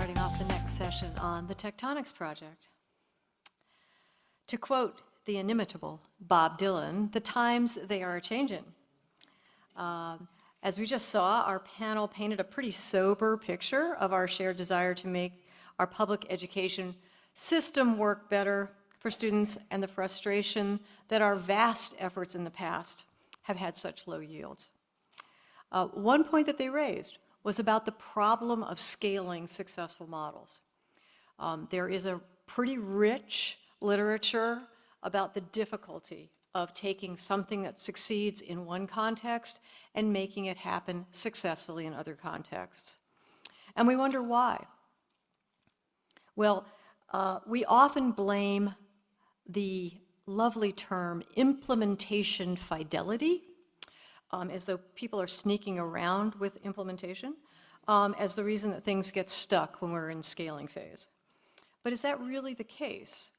starting off the next session on the Tectonics Project. To quote the inimitable Bob Dylan, the times, they are changing. As we just saw, our panel painted a pretty sober picture of our shared desire to make our public education system work better for students and the frustration that our vast efforts in the past have had such low yields. One point that they raised was about the problem of scaling successful models. There is a pretty rich literature about the difficulty of taking something that succeeds in one context and making it happen successfully in other contexts. And we wonder why. Well, we often blame the lovely term implementation fidelity, as though people are sneaking around with implementation, as the reason that things get stuck when we're in scaling phase. But is that really the case?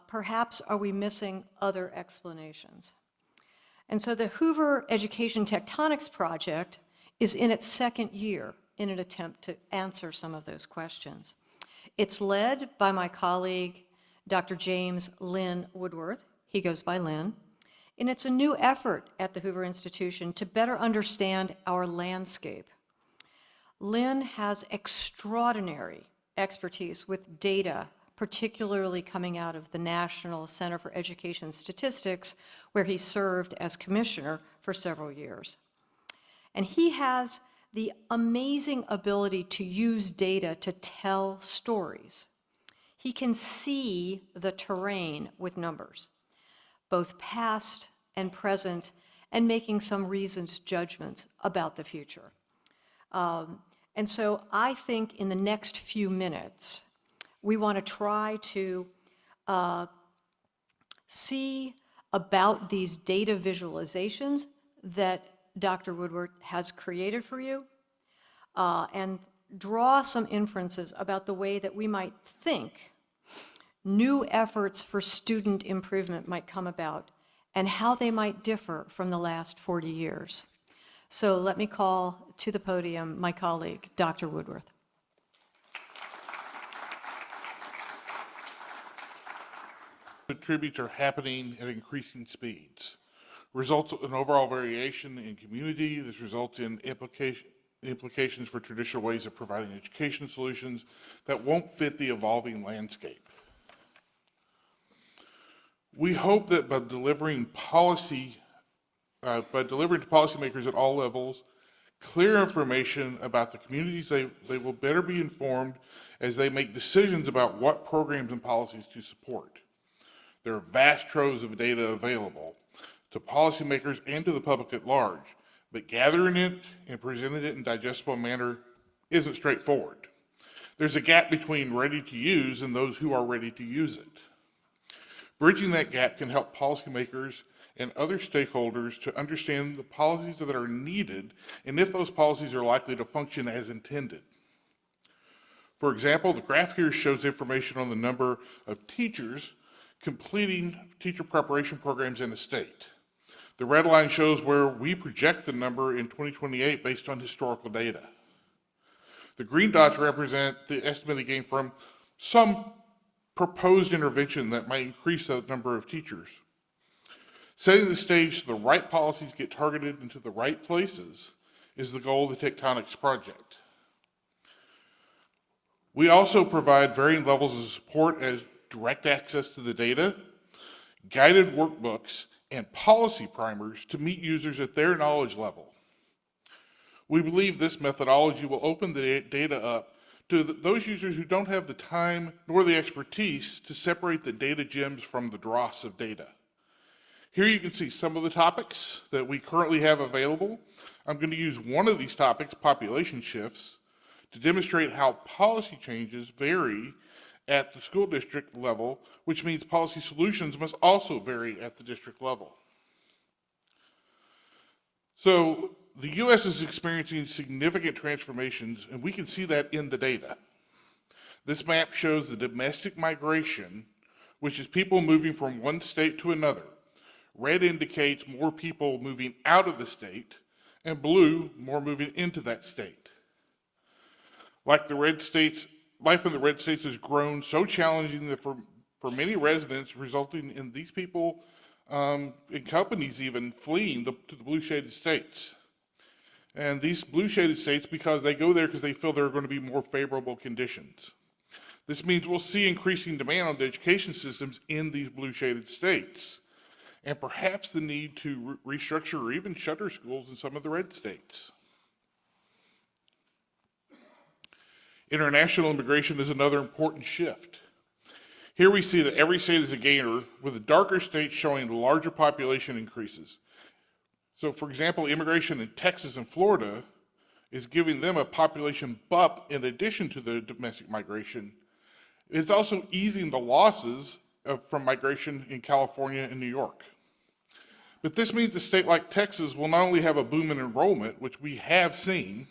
Perhaps are we missing other explanations? And so the Hoover Education Tectonics Project is in its second year in an attempt to answer some of those questions. It's led by my colleague, Dr. James Lynn Woodworth. He goes by Lynn. And it's a new effort at the Hoover Institution to better understand our landscape. Lynn has extraordinary expertise with data, particularly coming out of the National Center for Education Statistics, where he served as commissioner for several years. And he has the amazing ability to use data to tell stories. He can see the terrain with numbers, both past and present, and making some reasoned judgments about the future. And so I think in the next few minutes, we want to try to see about these data visualizations that Dr. Woodworth has created for you, and draw some inferences about the way that we might think new efforts for student improvement might come about and how they might differ from the last 40 years. So let me call to the podium my colleague, Dr. Woodworth. Attributes are happening at increasing speeds. Results in overall variation in community. This results in implications for traditional ways of providing education solutions that won't fit the evolving landscape. We hope that by delivering to policymakers at all levels clear information about the communities, they will better be informed as they make decisions about what programs and policies to support. There are vast troves of data available to policymakers and to the public at large, but gathering it and presenting it in a digestible manner isn't straightforward. There's a gap between ready to use and those who are ready to use it. Bridging that gap can help policymakers and other stakeholders to understand the policies that are needed and if those policies are likely to function as intended. For example, the graph here shows information on the number of teachers completing teacher preparation programs in the state. The red line shows where we project the number in 2028 based on historical data. The green dots represent the estimated gain from some proposed intervention that might increase the number of teachers. Setting the stage so the right policies get targeted into the right places is the goal of the Tectonics Project. We also provide varying levels of support as direct access to the data, guided workbooks, and policy primers to meet users at their knowledge level. We believe this methodology will open the data up to those users who don't have the time nor the expertise to separate the data gems from the dross of data. Here you can see some of the topics that we currently have available. I'm going to use one of these topics, population shifts, to demonstrate how policy changes vary at the school district level, which means policy solutions must also vary at the district level. So the U.S. is experiencing significant transformations, and we can see that in the data. This map shows the domestic migration, which is people moving from one state to another. Red indicates more people moving out of the state, and blue, more moving into that state. Like the red states, life in the red states has grown so challenging that for many residents, resulting in these people and companies even fleeing to the blue shaded states. And these blue shaded states, because they go there because they feel there are going to be more favorable conditions. This means we'll see increasing demand on the education systems in these blue shaded states, and perhaps the need to restructure or even shutter schools in some of the red states. International immigration is another important shift. Here we see that every state is a gainer, with the darker states showing larger population increases. So for example, immigration in Texas and Florida is giving them a population bump in addition to the domestic migration. It's also easing the losses from migration in California and New York. But this means a state like Texas will not only have a boom in enrollment, which we have seen,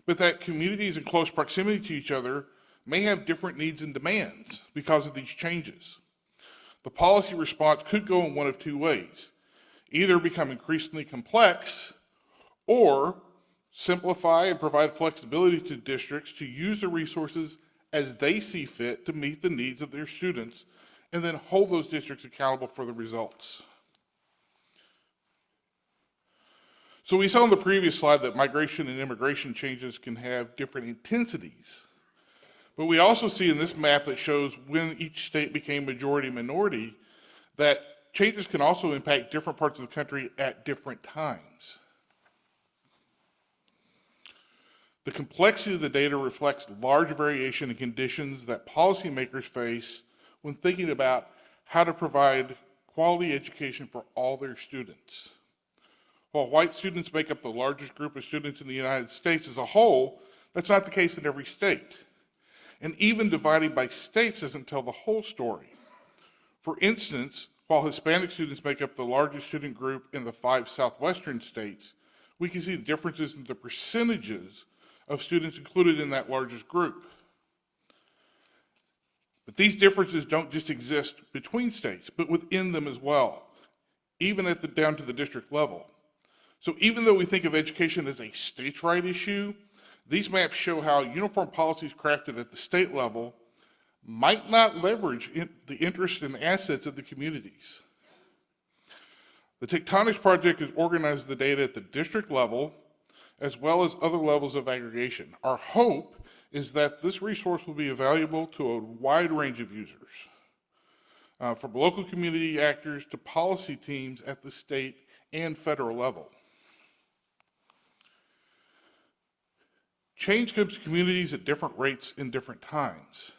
but that communities in close proximity to each other may have different needs and demands because of these changes. The policy response could go in one of two ways: either become increasingly complex or simplify and provide flexibility to districts to use the resources as they see fit to meet the needs of their students, and then hold those districts accountable for the results. So we saw on the previous slide that migration and immigration changes can have different intensities. But we also see in this map that shows when each state became majority minority that changes can also impact different parts of the country at different times. The complexity of the data reflects large variation in conditions that policymakers face when thinking about how to provide quality education for all their students. While white students make up the largest group of students in the United States as a whole, that's not the case in every state. And even dividing by states doesn't tell the whole story. For instance, while Hispanic students make up the largest student group in the 5 southwestern states, we can see differences in the percentages of students included in that largest group. But these differences don't just exist between states, but within them as well, even down to the district level. So even though we think of education as a states' right issue, these maps show how uniform policies crafted at the state level might not leverage the interests and assets of the communities. The Tectonics Project has organized the data at the district level as well as other levels of aggregation. Our hope is that this resource will be valuable to a wide range of users, from local community actors to policy teams at the state and federal level. Change comes to communities at different rates in different times,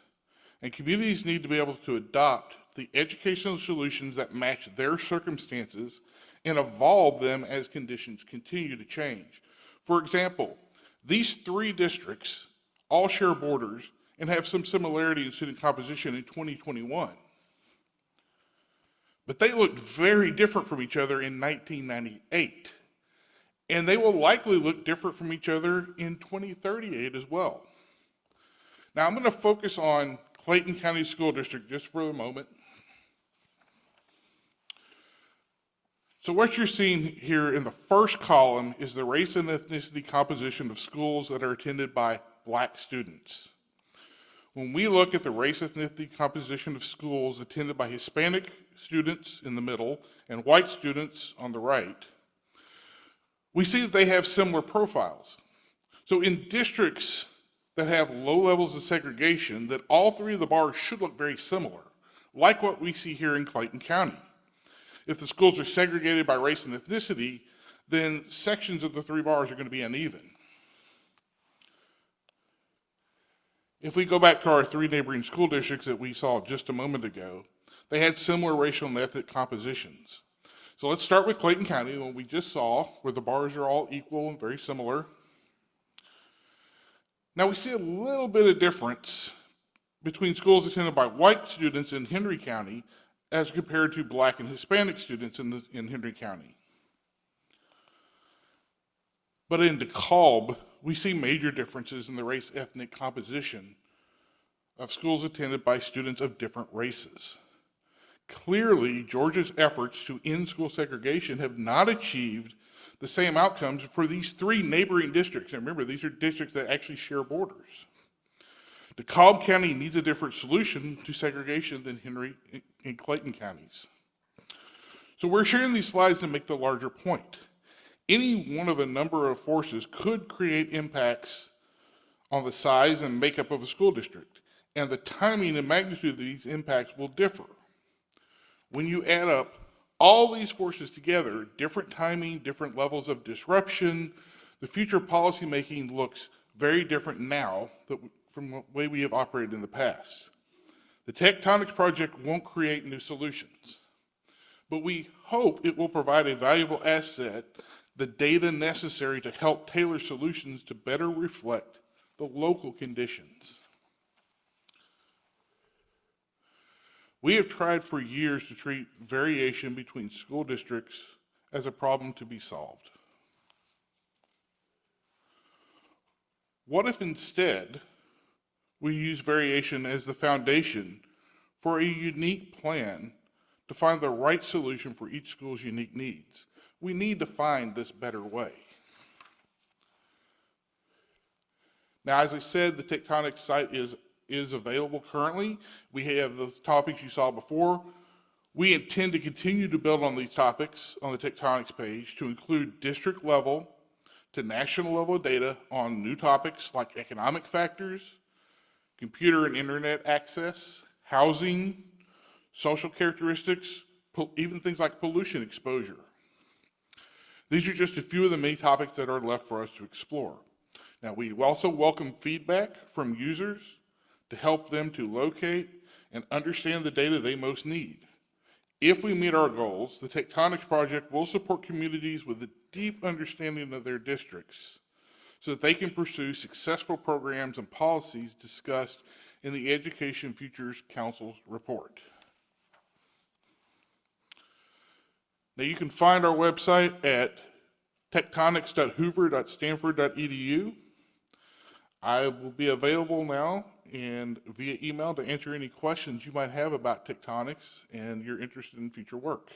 and communities need to be able to adopt the educational solutions that match their circumstances and evolve them as conditions continue to change. For example, these 3 districts all share borders and have some similarity in student composition in 2021. But they looked very different from each other in 1998. And they will likely look different from each other in 2038 as well. Now I'm going to focus on Clayton County School District just for a moment. So what you're seeing here in the first column is the race and ethnicity composition of schools that are attended by Black students. When we look at the race ethnicity composition of schools attended by Hispanic students in the middle and white students on the right, we see that they have similar profiles. So in districts that have low levels of segregation, that all 3 of the bars should look very similar, like what we see here in Clayton County. If the schools are segregated by race and ethnicity, then sections of the 3 bars are going to be uneven. If we go back to our 3 neighboring school districts that we saw just a moment ago, they had similar racial and ethnic compositions. So let's start with Clayton County, the one we just saw, where the bars are all equal and very similar. Now we see a little bit of difference between schools attended by white students in Henry County as compared to Black and Hispanic students in Henry County. But in DeKalb, we see major differences in the race ethnic composition of schools attended by students of different races. Clearly, Georgia's efforts to end school segregation have not achieved the same outcomes for these 3 neighboring districts. And remember, these are districts that actually share borders. DeKalb County needs a different solution to segregation than Henry and Clayton counties. So we're sharing these slides to make the larger point. Any one of a number of forces could create impacts on the size and makeup of a school district, and the timing and magnitude of these impacts will differ. When you add up all these forces together, different timing, different levels of disruption, the future policymaking looks very different now from the way we have operated in the past. The Tectonics Project won't create new solutions, but we hope it will provide a valuable asset, the data necessary to help tailor solutions to better reflect the local conditions. We have tried for years to treat variation between school districts as a problem to be solved. What if instead we use variation as the foundation for a unique plan to find the right solution for each school's unique needs? We need to find this better way. Now, as I said, the Tectonics site is available currently. We have those topics you saw before. We intend to continue to build on these topics on the Tectonics page to include district level to national level data on new topics like economic factors, computer and internet access, housing, social characteristics, even things like pollution exposure. These are just a few of the many topics that are left for us to explore. Now, we also welcome feedback from users to help them to locate and understand the data they most need. If we meet our goals, the Tectonics Project will support communities with a deep understanding of their districts so that they can pursue successful programs and policies discussed in the Education Futures Council's report. Now, you can find our website at tectonics.hoover.stanford.edu. I will be available now and via email to answer any questions you might have about tectonics and your interest in future work.